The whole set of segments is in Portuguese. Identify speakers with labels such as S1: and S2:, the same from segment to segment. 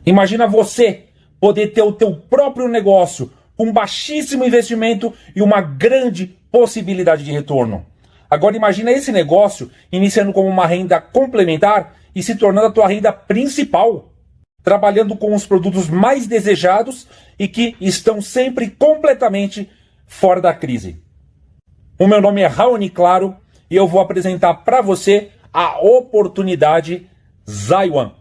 S1: Imagina você poder ter o teu próprio negócio com baixíssimo investimento e uma grande possibilidade de retorno. Agora imagina esse negócio iniciando como uma renda complementar e se tornando a tua renda principal, trabalhando com os produtos mais desejados e que estão sempre completamente fora da crise. O meu nome é Raoni Claro e eu vou apresentar para você a oportunidade Zaiwan.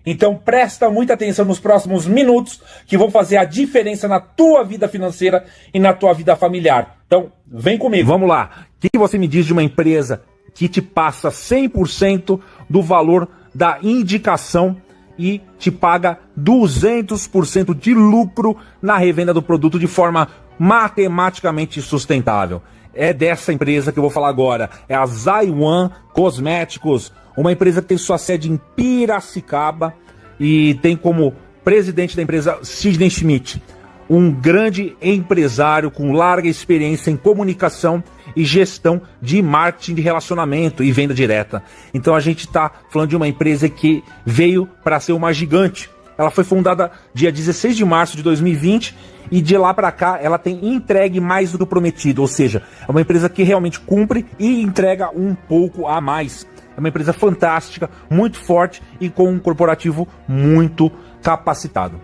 S1: Então presta muita atenção nos próximos minutos que vão fazer a diferença na tua vida financeira e na tua vida familiar. Então vem comigo. Vamos lá. O que você me diz de uma empresa que te passa 100% do valor da indicação e te paga 200% de lucro na revenda do produto de forma matematicamente sustentável? É dessa empresa que eu vou falar agora. É a Zaiwan Cosméticos, uma empresa que tem sua sede em Piracicaba e tem como presidente da empresa Sidney Schmidt, um grande empresário com larga experiência em comunicação e gestão de marketing de relacionamento e venda direta. Então a gente está falando de uma empresa que veio para ser uma gigante. Ela foi fundada dia 16 de março de 2020 e de lá para cá ela tem entregue mais do que o prometido, ou seja, é uma empresa que realmente cumpre e entrega um pouco a mais. É uma empresa fantástica, muito forte e com um corporativo muito capacitado.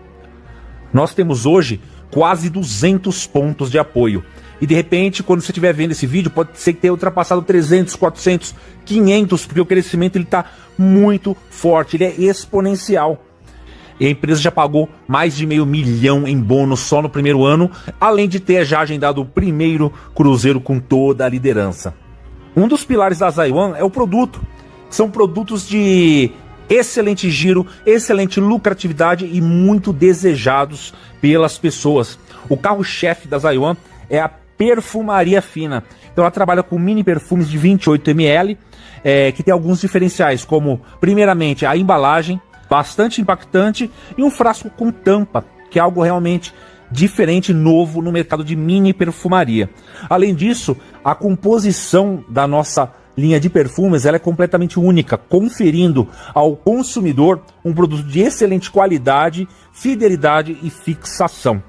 S1: Nós temos hoje quase 200 pontos de apoio. E de repente, quando você estiver vendo esse vídeo, pode ser que tenha ultrapassado 300, 400, 500, porque o crescimento está muito forte, ele é exponencial. E a empresa já pagou mais de $500 mil em bônus só no primeiro ano, além de ter já agendado o primeiro cruzeiro com toda a liderança. Um dos pilares da Zaiwan é o produto. São produtos de excelente giro, excelente lucratividade e muito desejados pelas pessoas. O carro-chefe da Zaiwan é a perfumaria fina. Então ela trabalha com mini perfumes de 28 ml, que tem alguns diferenciais, como primeiramente a embalagem, bastante impactante, e um frasco com tampa, que é algo realmente diferente, novo no mercado de mini perfumaria. Além disso, a composição da nossa linha de perfumes ela é completamente única, conferindo ao consumidor um produto de excelente qualidade, fidelidade e fixação.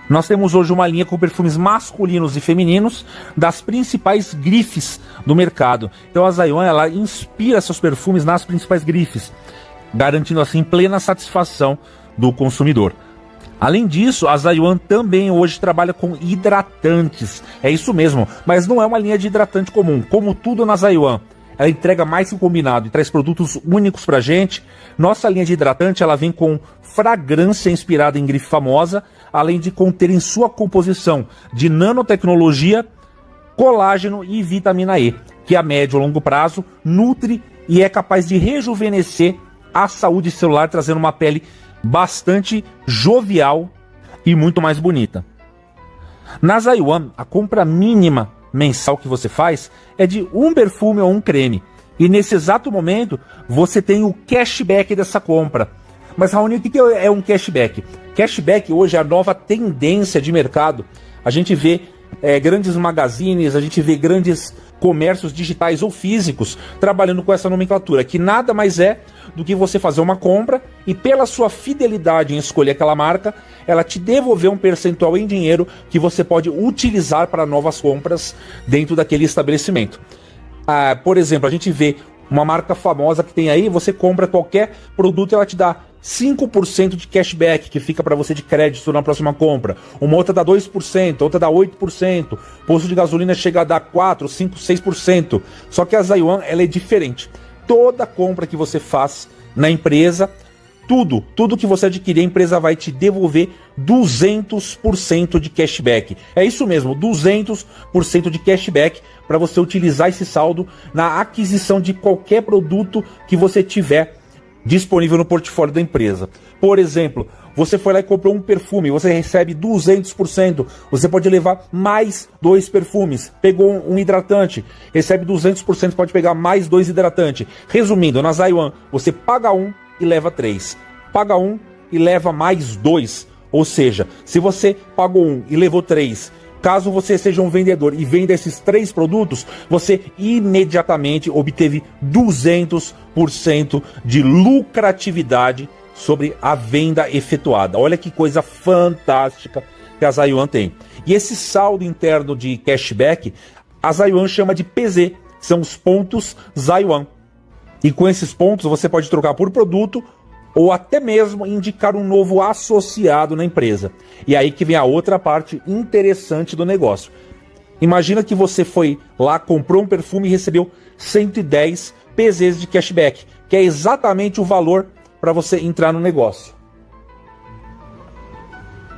S1: Nós temos hoje uma linha com perfumes masculinos e femininos das principais grifes do mercado. Então a Zaiwan ela inspira seus perfumes nas principais grifes, garantindo assim plena satisfação do consumidor. Além disso, a Zaiwan também hoje trabalha com hidratantes. É isso mesmo, mas não é uma linha de hidratante comum. Como tudo na Zaiwan, ela entrega mais que um combinado e traz produtos únicos pra gente. Nossa linha de hidratante ela vem com fragrância inspirada em grife famosa, além de conter em sua composição de nanotecnologia, colágeno e vitamina E, que a médio e longo prazo nutre e é capaz de rejuvenescer a saúde celular, trazendo uma pele bastante jovial e muito mais bonita. Na Zaiwan, a compra mínima mensal que você faz é de um perfume ou um creme. E nesse exato momento, você tem o cashback dessa compra. Mas, Raoni, o que é um cashback? Cashback hoje é a nova tendência de mercado. A gente vê grandes magazines, a gente vê grandes comércios digitais ou físicos trabalhando com essa nomenclatura, que nada mais é do que você fazer uma compra e pela sua fidelidade em escolher aquela marca, ela te devolver um percentual em dinheiro que você pode utilizar para novas compras dentro daquele estabelecimento. Por exemplo, a gente vê uma marca famosa que tem aí, você compra qualquer produto e ela te dá 5% de cashback, que fica para você de crédito na próxima compra. Uma outra dá 2%, outra dá 8%. Posto de gasolina chega a dar 4%, 5%, 6%. Só que a Zaiwan ela é diferente. Toda compra que você faz na empresa, tudo que você adquirir, a empresa vai te devolver 200% de cashback. É isso mesmo, 200% de cashback para você utilizar esse saldo na aquisição de qualquer produto que você tiver disponível no portfólio da empresa. Por exemplo, você foi lá e comprou um perfume, você recebe 200%, você pode levar mais 2 perfumes. Pegou um hidratante, recebe 200%, pode pegar mais 2 hidratantes. Resumindo, na Zaiwan, você paga um e leva 3. Paga um e leva mais 2. Ou seja, se você pagou um e levou 3, caso você seja um vendedor e venda esses 3 produtos, você imediatamente obteve 200% de lucratividade sobre a venda efetuada. Olha que coisa fantástica que a Zaiwan tem. E esse saldo interno de cashback, a Zaiwan chama de PZ, são os pontos Zaiwan. E com esses pontos você pode trocar por produto ou até mesmo indicar um novo associado na empresa. E aí que vem a outra parte interessante do negócio. Imagina que você foi lá, comprou um perfume e recebeu 110 PZs de cashback, que é exatamente o valor para você entrar no negócio.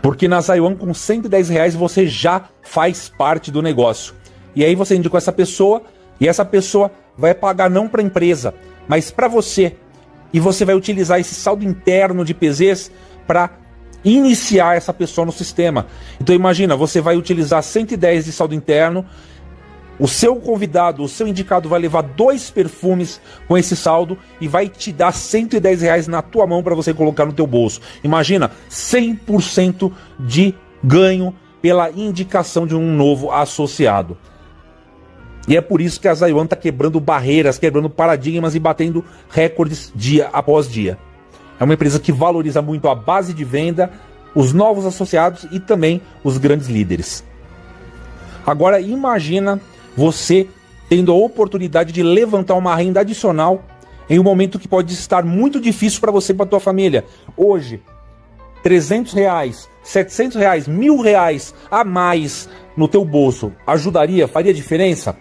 S1: Porque na Zaiwan, com 110 reais, você já faz parte do negócio. E aí você indicou essa pessoa, e essa pessoa vai pagar não para a empresa, mas para você. E você vai utilizar esse saldo interno de PZs para iniciar essa pessoa no sistema. Então imagina, você vai utilizar 110 de saldo interno, o seu convidado, o seu indicado vai levar 2 perfumes com esse saldo e vai te dar 110 reais na tua mão para você colocar no teu bolso. Imagina, 100% de ganho pela indicação de um novo associado. E é por isso que a Zaiwan está quebrando barreiras, quebrando paradigmas e batendo recordes dia após dia. É uma empresa que valoriza muito a base de venda, os novos associados e também os grandes líderes. Agora imagina você tendo a oportunidade de levantar uma renda adicional em um momento que pode estar muito difícil para você e para a tua família. Hoje, 300 reais, 700 reais, 1.000 reais a mais no teu bolso ajudaria, faria diferença?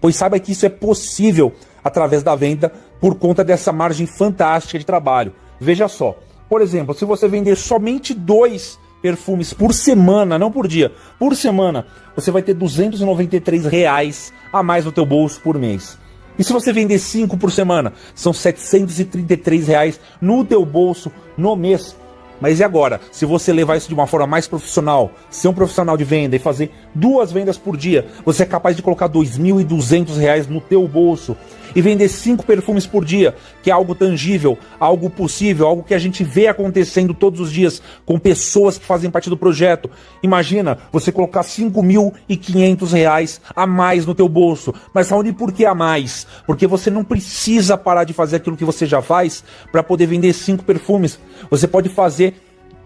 S1: Pois saiba que isso é possível através da venda por conta dessa margem fantástica de trabalho. Veja só, por exemplo, se você vender somente 2 perfumes por semana, não por dia, por semana, você vai ter 293 reais a mais no teu bolso por mês. E se você vender 5 por semana, são 733 reais no teu bolso no mês. Mas e agora? Se você levar isso de uma forma mais profissional, ser um profissional de venda e fazer 2 vendas por dia, você é capaz de colocar 2.200 reais no teu bolso e vender 5 perfumes por dia, que é algo tangível, algo possível, algo que a gente vê acontecendo todos os dias com pessoas que fazem parte do projeto. Imagina você colocar 5.500 reais a mais no teu bolso. Mas Raoni, por que a mais? Porque você não precisa parar de fazer aquilo que você já faz para poder vender 5 perfumes. Você pode fazer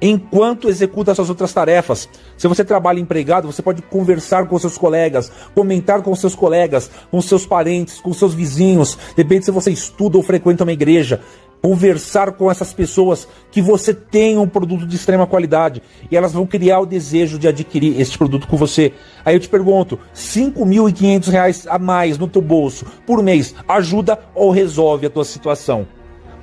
S1: enquanto executa suas outras tarefas. Se você trabalha empregado, você pode conversar com seus colegas, comentar com seus colegas, com seus parentes, com seus vizinhos, depende se você estuda ou frequenta uma igreja, conversar com essas pessoas que você tem um produto de extrema qualidade e elas vão criar o desejo de adquirir este produto com você. Aí eu te pergunto, 5.500 reais a mais no teu bolso por mês ajuda ou resolve a tua situação?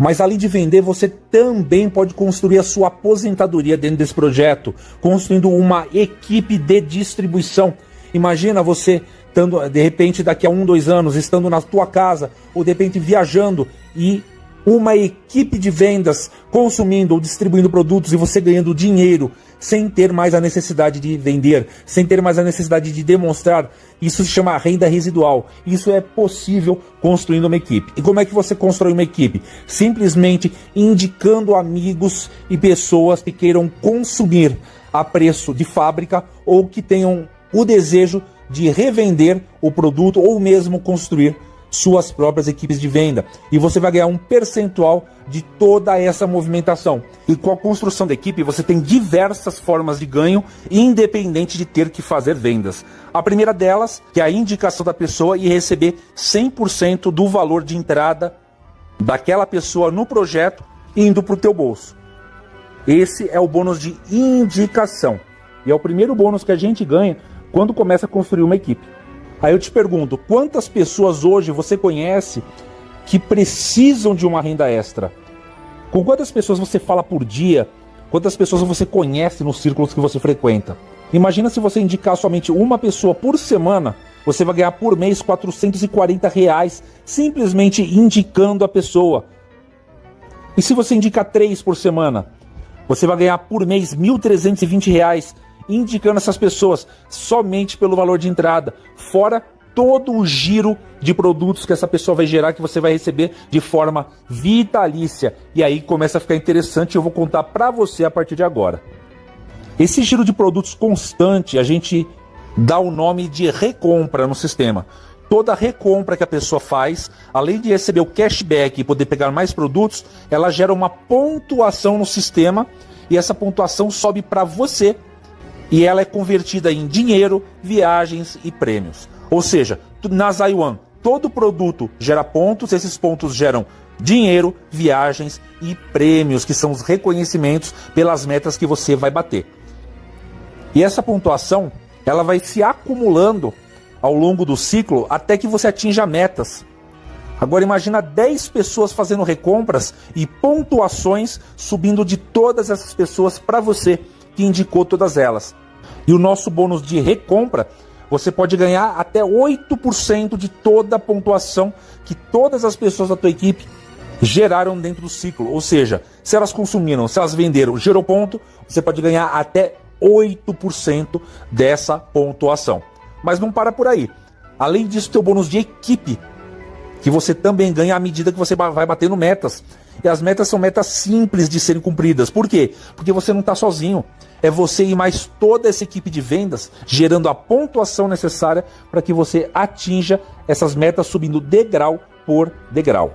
S1: Mas além de vender, você também pode construir a sua aposentadoria dentro desse projeto, construindo uma equipe de distribuição. Imagina você, estando, de repente, daqui a 1, 2 anos, estando na tua casa, ou de repente viajando, e uma equipe de vendas consumindo ou distribuindo produtos e você ganhando dinheiro sem ter mais a necessidade de vender, sem ter mais a necessidade de demonstrar. Isso se chama renda residual. Isso é possível construindo uma equipe. E como é que você constrói uma equipe? Simplesmente indicando amigos e pessoas que queiram consumir a preço de fábrica ou que tenham o desejo de revender o produto ou mesmo construir suas próprias equipes de venda. E você vai ganhar um percentual de toda essa movimentação. E com a construção da equipe, você tem diversas formas de ganho, independente de ter que fazer vendas. A primeira delas, que é a indicação da pessoa e receber 100% do valor de entrada daquela pessoa no projeto indo para o teu bolso. Esse é o bônus de indicação. E é o primeiro bônus que a gente ganha quando começa a construir uma equipe. Aí eu te pergunto, quantas pessoas hoje você conhece que precisam de uma renda extra? Com quantas pessoas você fala por dia? Quantas pessoas você conhece nos círculos que você frequenta? Imagina se você indicar somente uma pessoa por semana, você vai ganhar por mês 440 reais simplesmente indicando a pessoa. E se você indicar 3 por semana, você vai ganhar por mês 1.320 reais indicando essas pessoas somente pelo valor de entrada, fora todo o giro de produtos que essa pessoa vai gerar, que você vai receber de forma vitalícia. E aí começa a ficar interessante, eu vou contar para você a partir de agora. Esse giro de produtos constante, a gente dá o nome de recompra no sistema. toda recompra que a pessoa faz, além de receber o cashback e poder pegar mais produtos, ela gera uma pontuação no sistema e essa pontuação sobe para você e ela é convertida em dinheiro, viagens e prêmios. Ou seja, na Zaiwan, todo produto gera pontos, esses pontos geram dinheiro, viagens e prêmios, que são os reconhecimentos pelas metas que você vai bater. E essa pontuação, ela vai se acumulando ao longo do ciclo até que você atinja metas. Agora imagina 10 pessoas fazendo recompras e pontuações subindo de todas essas pessoas para você, que indicou todas elas. E o nosso bônus de recompra, você pode ganhar até 8% de toda a pontuação que todas as pessoas da tua equipe geraram dentro do ciclo. Ou seja, se elas consumiram, se elas venderam, gerou ponto, você pode ganhar até 8% dessa pontuação. Mas não para por aí. Além disso, tem o bônus de equipe, que você também ganha à medida que você vai batendo metas. E as metas são metas simples de serem cumpridas. Por quê? Porque você não está sozinho. É você e mais toda essa equipe de vendas gerando a pontuação necessária para que você atinja essas metas subindo degrau por degrau.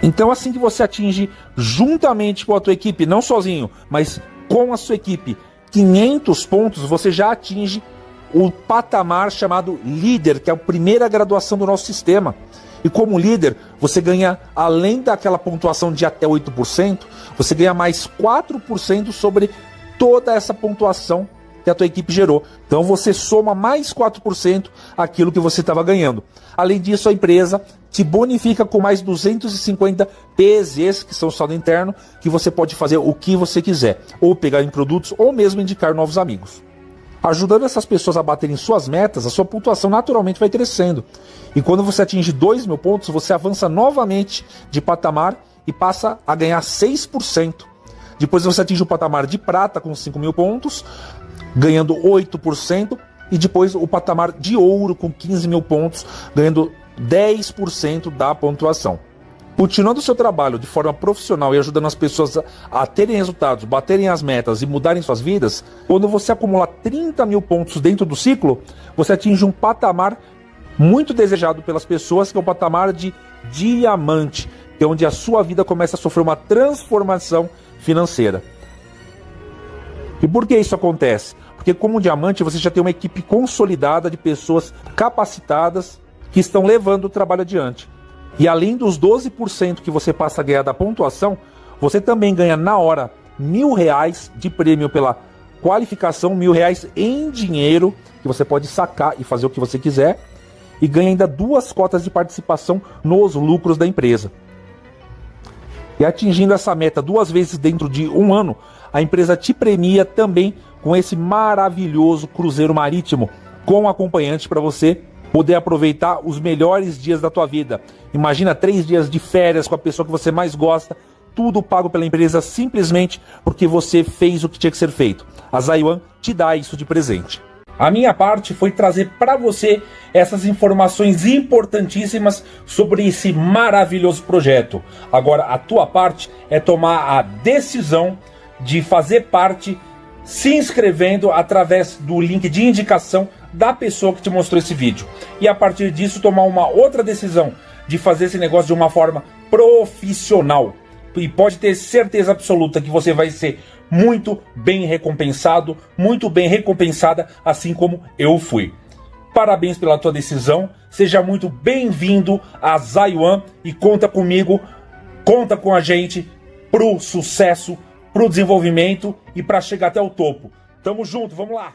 S1: Então, assim que você atinge juntamente com a tua equipe, não sozinho, mas com a sua equipe, 500 pontos, você já atinge o patamar chamado líder, que é a primeira graduação do nosso sistema. E como líder, você ganha, além daquela pontuação de até 8%, você ganha mais 4% sobre toda essa pontuação que a tua equipe gerou. Então você soma mais 4% aquilo que você estava ganhando. Além disso, a empresa te bonifica com mais 250 PZs, que são o saldo interno, que você pode fazer o que você quiser, ou pegar em produtos, ou mesmo indicar novos amigos. Ajudando essas pessoas a baterem suas metas, a sua pontuação naturalmente vai crescendo. E quando você atinge 2.000 pontos, você avança novamente de patamar e passa a ganhar 6%. Depois você atinge o patamar de prata com 5.000 pontos, ganhando 8%. E depois o patamar de ouro com 15.000 pontos, ganhando 10% da pontuação. Continuando o seu trabalho de forma profissional e ajudando as pessoas a terem resultados, baterem as metas e mudarem suas vidas, quando você acumular 30.000 pontos dentro do ciclo, você atinge um patamar muito desejado pelas pessoas, que é o patamar de diamante, que é onde a sua vida começa a sofrer uma transformação financeira. E por que isso acontece? Porque como diamante você já tem uma equipe consolidada de pessoas capacitadas que estão levando o trabalho adiante. E além dos 12% que você passa a ganhar da pontuação, você também ganha na hora R$1.000 de prêmio pela qualificação, R$1.000 em dinheiro, que você pode sacar e fazer o que você quiser, e ganha ainda 2 cotas de participação nos lucros da empresa. E atingindo essa meta 2 vezes dentro de 1 ano, a empresa te premia também com esse maravilhoso cruzeiro marítimo com acompanhante para você poder aproveitar os melhores dias da tua vida. Imagina 3 dias de férias com a pessoa que você mais gosta, tudo pago pela empresa simplesmente porque você fez o que tinha que ser feito. A Zaiwan te dá isso de presente. A minha parte foi trazer para você essas informações importantíssimas sobre esse maravilhoso projeto. Agora, a tua parte é tomar a decisão de fazer parte se inscrevendo através do link de indicação da pessoa que te mostrou esse vídeo. E a partir disso tomar uma outra decisão de fazer esse negócio de uma forma profissional. E pode ter certeza absoluta que você vai ser muito bem recompensado, muito bem recompensada, assim como eu fui. Parabéns pela tua decisão, seja muito bem-vindo a Zaiwan e conta comigo, conta com a gente pro sucesso, pro desenvolvimento e para chegar até o topo. Tamo junto, vamos lá!